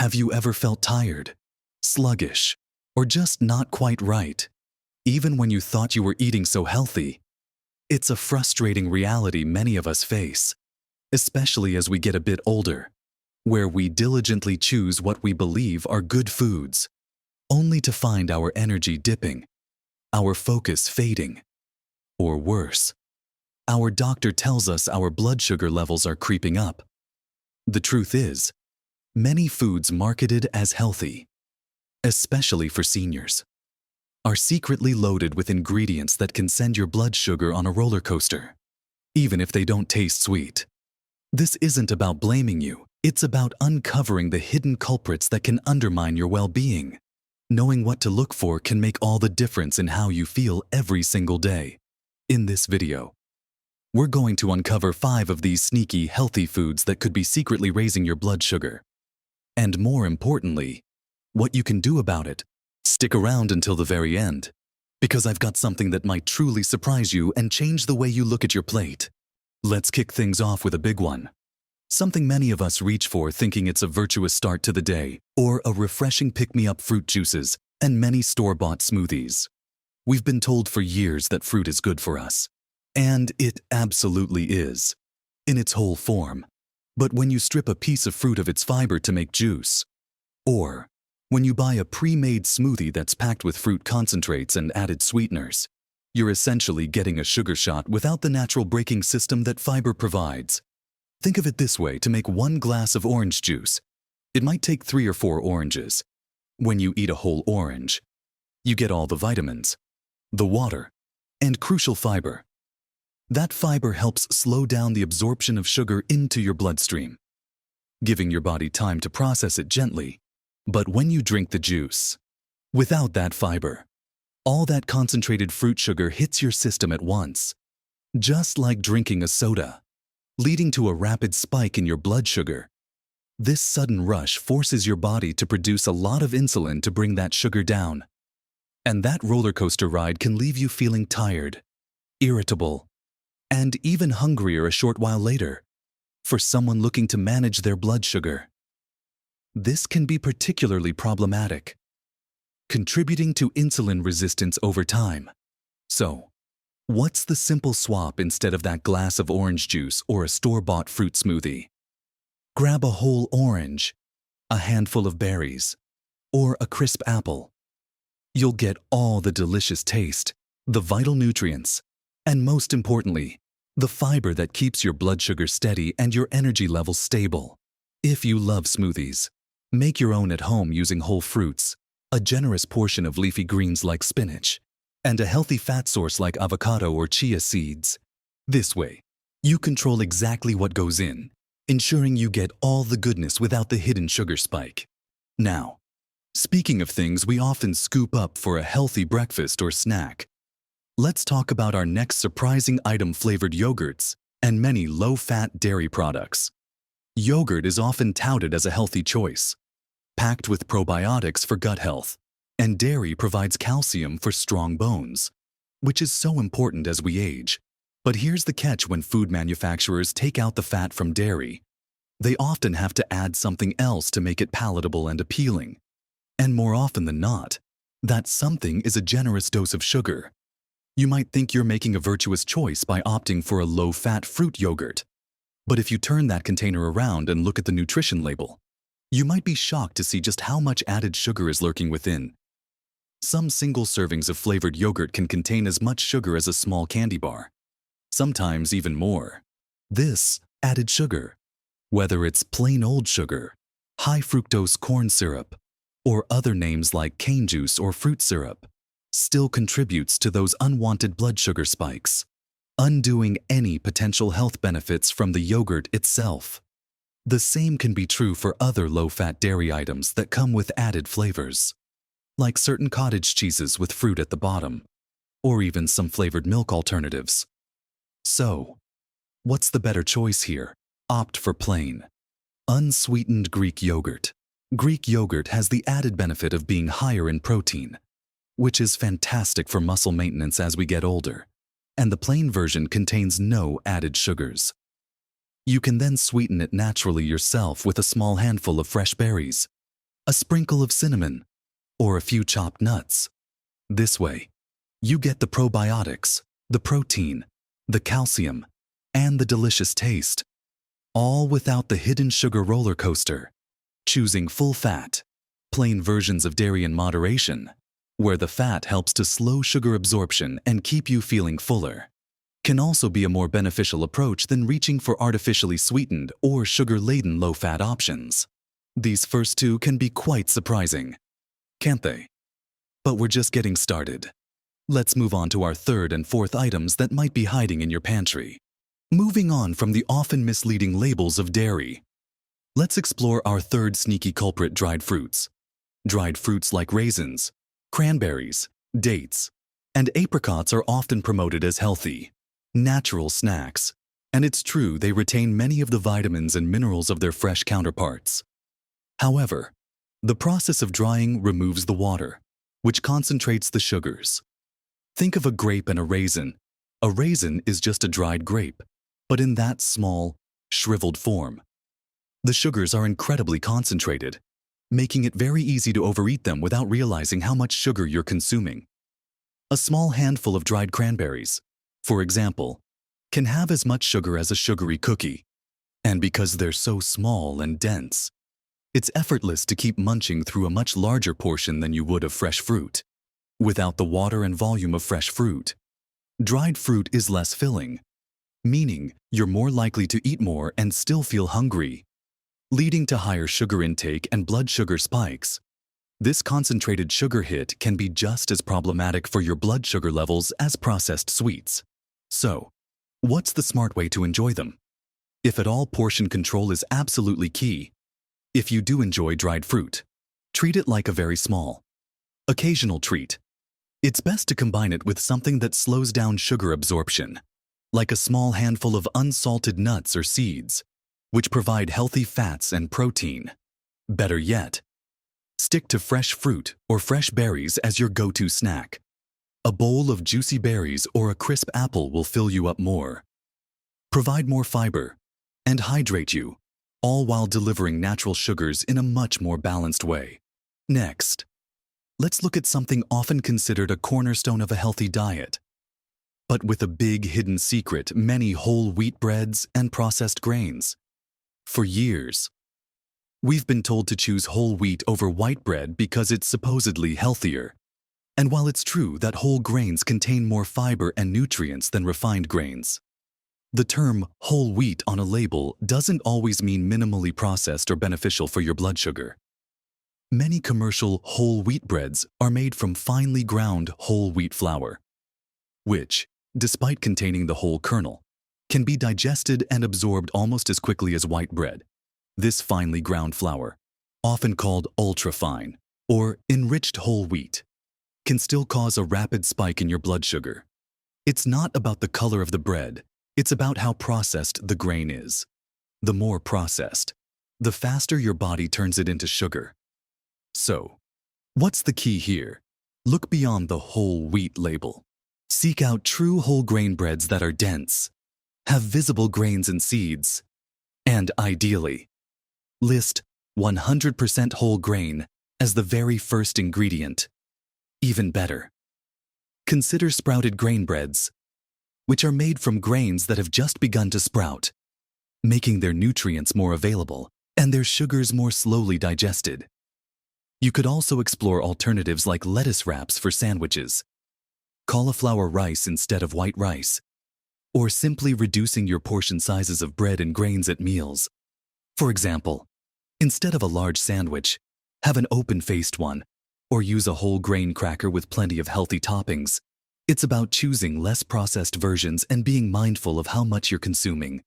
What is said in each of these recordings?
Have you ever felt tired, sluggish, or just not quite right, even when you thought you were eating so healthy? It's a frustrating reality many of us face, especially as we get a bit older, where we diligently choose what we believe are good foods, only to find our energy dipping, our focus fading, or worse, our doctor tells us our blood sugar levels are creeping up. The truth is, many foods marketed as healthy, especially for seniors, are secretly loaded with ingredients that can send your blood sugar on a roller coaster, even if they don't taste sweet. This isn't about blaming you, it's about uncovering the hidden culprits that can undermine your well-being. Knowing what to look for can make all the difference in how you feel every single day. In this video, we're going to uncover 5 of these sneaky, healthy foods that could be secretly raising your blood sugar. And more importantly, what you can do about it. Stick around until the very end, because I've got something that might truly surprise you and change the way you look at your plate. Let's kick things off with a big one. Something many of us reach for thinking it's a virtuous start to the day, or a refreshing pick-me-up fruit juices and many store-bought smoothies. We've been told for years that fruit is good for us. And it absolutely is, in its whole form. But when you strip a piece of fruit of its fiber to make juice, or when you buy a pre-made smoothie that's packed with fruit concentrates and added sweeteners, you're essentially getting a sugar shot without the natural braking system that fiber provides. Think of it this way: to make 1 glass of orange juice, it might take 3 or 4 oranges. When you eat a whole orange, you get all the vitamins, the water, and crucial fiber. That fiber helps slow down the absorption of sugar into your bloodstream, giving your body time to process it gently. But when you drink the juice, without that fiber, all that concentrated fruit sugar hits your system at once, just like drinking a soda, leading to a rapid spike in your blood sugar. This sudden rush forces your body to produce a lot of insulin to bring that sugar down. And that roller coaster ride can leave you feeling tired, irritable, and even hungrier a short while later. For someone looking to manage their blood sugar, this can be particularly problematic, contributing to insulin resistance over time. So, what's the simple swap instead of that glass of orange juice or a store-bought fruit smoothie? Grab a whole orange, a handful of berries, or a crisp apple. You'll get all the delicious taste, the vital nutrients, and most importantly, the fiber that keeps your blood sugar steady and your energy levels stable. If you love smoothies, make your own at home using whole fruits, a generous portion of leafy greens like spinach, and a healthy fat source like avocado or chia seeds. This way, you control exactly what goes in, ensuring you get all the goodness without the hidden sugar spike. Now, speaking of things we often scoop up for a healthy breakfast or snack, let's talk about our next surprising item: flavored yogurts and many low-fat dairy products. Yogurt is often touted as a healthy choice, packed with probiotics for gut health, and dairy provides calcium for strong bones, which is so important as we age. But here's the catch: when food manufacturers take out the fat from dairy, they often have to add something else to make it palatable and appealing. And more often than not, that something is a generous dose of sugar. You might think you're making a virtuous choice by opting for a low-fat fruit yogurt. But if you turn that container around and look at the nutrition label, you might be shocked to see just how much added sugar is lurking within. Some single servings of flavored yogurt can contain as much sugar as a small candy bar, sometimes even more. This added sugar, whether it's plain old sugar, high fructose corn syrup, or other names like cane juice or fruit syrup, still contributes to those unwanted blood sugar spikes, undoing any potential health benefits from the yogurt itself. The same can be true for other low-fat dairy items that come with added flavors, like certain cottage cheeses with fruit at the bottom, or even some flavored milk alternatives. So, what's the better choice here? Opt for plain, unsweetened Greek yogurt. Greek yogurt has the added benefit of being higher in protein, which is fantastic for muscle maintenance as we get older, and the plain version contains no added sugars. You can then sweeten it naturally yourself with a small handful of fresh berries, a sprinkle of cinnamon, or a few chopped nuts. This way, you get the probiotics, the protein, the calcium, and the delicious taste, all without the hidden sugar roller coaster. Choosing full fat, plain versions of dairy in moderation, where the fat helps to slow sugar absorption and keep you feeling fuller, can also be a more beneficial approach than reaching for artificially sweetened or sugar-laden low-fat options. These first two can be quite surprising, can't they? But we're just getting started. Let's move on to our third and fourth items that might be hiding in your pantry. Moving on from the often misleading labels of dairy, let's explore our third sneaky culprit: dried fruits. Dried fruits like raisins, cranberries, dates, and apricots are often promoted as healthy, natural snacks, and it's true they retain many of the vitamins and minerals of their fresh counterparts. However, the process of drying removes the water, which concentrates the sugars. Think of a grape and a raisin. A raisin is just a dried grape, but in that small, shriveled form. The sugars are incredibly concentrated, making it very easy to overeat them without realizing how much sugar you're consuming. A small handful of dried cranberries, for example, can have as much sugar as a sugary cookie. And because they're so small and dense, it's effortless to keep munching through a much larger portion than you would of fresh fruit. Without the water and volume of fresh fruit, dried fruit is less filling, meaning you're more likely to eat more and still feel hungry, leading to higher sugar intake and blood sugar spikes. This concentrated sugar hit can be just as problematic for your blood sugar levels as processed sweets. So, what's the smart way to enjoy them? If at all, portion control is absolutely key. If you do enjoy dried fruit, treat it like a very small, occasional treat. It's best to combine it with something that slows down sugar absorption, like a small handful of unsalted nuts or seeds, which provide healthy fats and protein. Better yet, stick to fresh fruit or fresh berries as your go-to snack. A bowl of juicy berries or a crisp apple will fill you up more, provide more fiber, and hydrate you, all while delivering natural sugars in a much more balanced way. Next, let's look at something often considered a cornerstone of a healthy diet, but with a big hidden secret: many whole wheat breads and processed grains. For years, we've been told to choose whole wheat over white bread because it's supposedly healthier. And while it's true that whole grains contain more fiber and nutrients than refined grains, the term whole wheat on a label doesn't always mean minimally processed or beneficial for your blood sugar. Many commercial whole wheat breads are made from finely ground whole wheat flour, which, despite containing the whole kernel, can be digested and absorbed almost as quickly as white bread. This finely ground flour, often called ultra-fine or enriched whole wheat, can still cause a rapid spike in your blood sugar. It's not about the color of the bread, it's about how processed the grain is. The more processed, the faster your body turns it into sugar. So, what's the key here? Look beyond the whole wheat label. Seek out true whole grain breads that are dense, have visible grains and seeds, and ideally, list 100% whole grain as the very first ingredient. Even better, consider sprouted grain breads, which are made from grains that have just begun to sprout, making their nutrients more available and their sugars more slowly digested. You could also explore alternatives like lettuce wraps for sandwiches, cauliflower rice instead of white rice, or simply reducing your portion sizes of bread and grains at meals. For example, instead of a large sandwich, have an open-faced one, or use a whole grain cracker with plenty of healthy toppings. It's about choosing less processed versions and being mindful of how much you're consuming.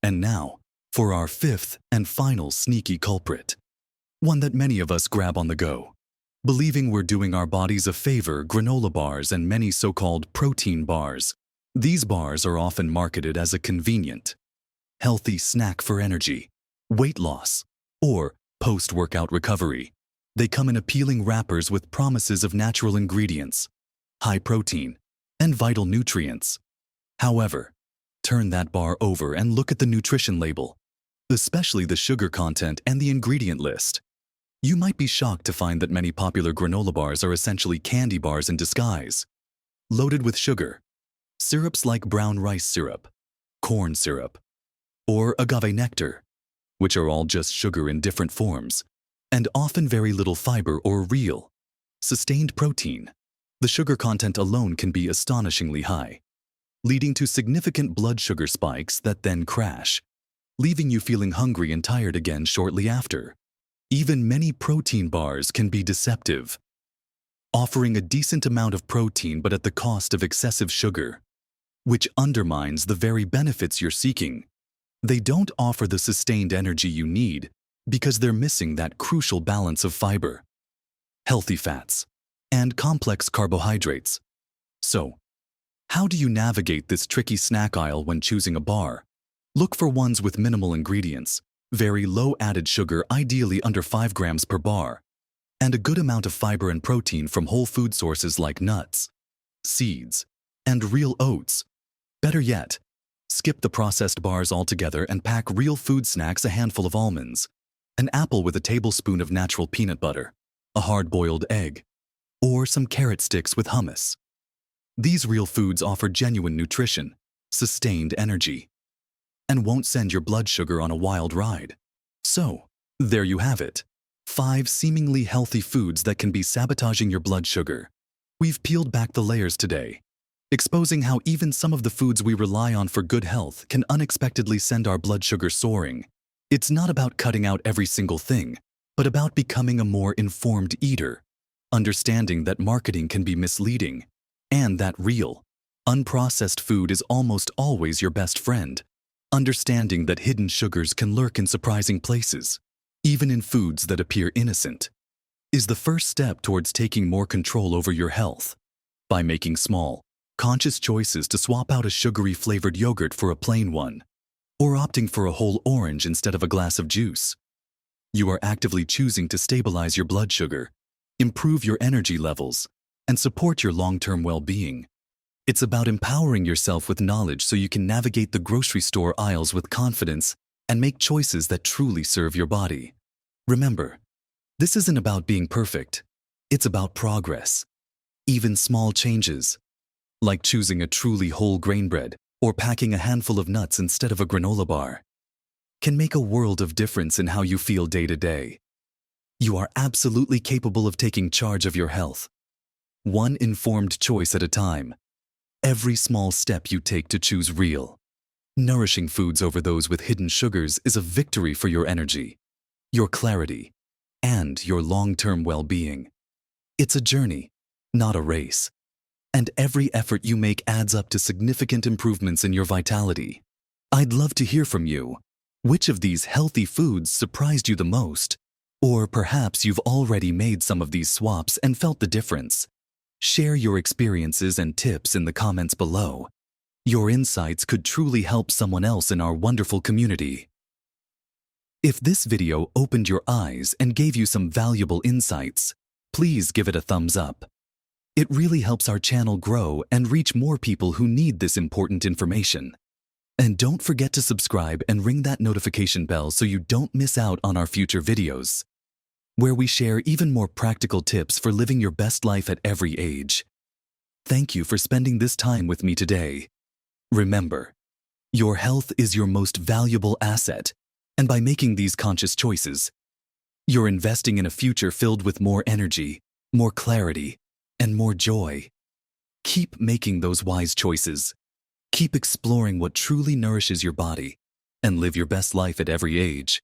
And now, for our fifth and final sneaky culprit, one that many of us grab on the go. Believing we're doing our bodies a favor: granola bars and many so-called protein bars. These bars are often marketed as a convenient, healthy snack for energy, weight loss, or post-workout recovery. They come in appealing wrappers with promises of natural ingredients, high protein, and vital nutrients. However, turn that bar over and look at the nutrition label, especially the sugar content and the ingredient list. You might be shocked to find that many popular granola bars are essentially candy bars in disguise, loaded with sugar. Syrups like brown rice syrup, corn syrup, or agave nectar, which are all just sugar in different forms, and often very little fiber or real, sustained protein. The sugar content alone can be astonishingly high, leading to significant blood sugar spikes that then crash, leaving you feeling hungry and tired again shortly after. Even many protein bars can be deceptive, offering a decent amount of protein but at the cost of excessive sugar, which undermines the very benefits you're seeking. They don't offer the sustained energy you need because they're missing that crucial balance of fiber, healthy fats, and complex carbohydrates. So, how do you navigate this tricky snack aisle when choosing a bar? Look for ones with minimal ingredients, very low added sugar, ideally under 5 grams per bar, and a good amount of fiber and protein from whole food sources like nuts, seeds, and real oats. Better yet, skip the processed bars altogether and pack real food snacks: a handful of almonds, an apple with a tablespoon of natural peanut butter, a hard-boiled egg, or some carrot sticks with hummus. These real foods offer genuine nutrition, sustained energy, and won't send your blood sugar on a wild ride. So, there you have it. 5 seemingly healthy foods that can be sabotaging your blood sugar. We've peeled back the layers today, exposing how even some of the foods we rely on for good health can unexpectedly send our blood sugar soaring. It's not about cutting out every single thing, but about becoming a more informed eater, understanding that marketing can be misleading, and that real, unprocessed food is almost always your best friend. Understanding that hidden sugars can lurk in surprising places, even in foods that appear innocent, is the first step towards taking more control over your health. By making small, conscious choices to swap out a sugary flavored yogurt for a plain one, or opting for a whole orange instead of a glass of juice, you are actively choosing to stabilize your blood sugar, improve your energy levels, and support your long-term well-being. It's about empowering yourself with knowledge so you can navigate the grocery store aisles with confidence and make choices that truly serve your body. Remember, this isn't about being perfect. It's about progress. Even small changes, like choosing a truly whole grain bread or packing a handful of nuts instead of a granola bar, can make a world of difference in how you feel day to day. You are absolutely capable of taking charge of your health, one informed choice at a time. Every small step you take to choose real, nourishing foods over those with hidden sugars is a victory for your energy, your clarity, and your long-term well-being. It's a journey, not a race. And every effort you make adds up to significant improvements in your vitality. I'd love to hear from you. Which of these healthy foods surprised you the most? Or perhaps you've already made some of these swaps and felt the difference. Share your experiences and tips in the comments below. Your insights could truly help someone else in our wonderful community. If this video opened your eyes and gave you some valuable insights, please give it a thumbs up. It really helps our channel grow and reach more people who need this important information. And don't forget to subscribe and ring that notification bell so you don't miss out on our future videos, where we share even more practical tips for living your best life at every age. Thank you for spending this time with me today. Remember, your health is your most valuable asset, and by making these conscious choices, you're investing in a future filled with more energy, more clarity, and more joy. Keep making those wise choices. Keep exploring what truly nourishes your body, and live your best life at every age.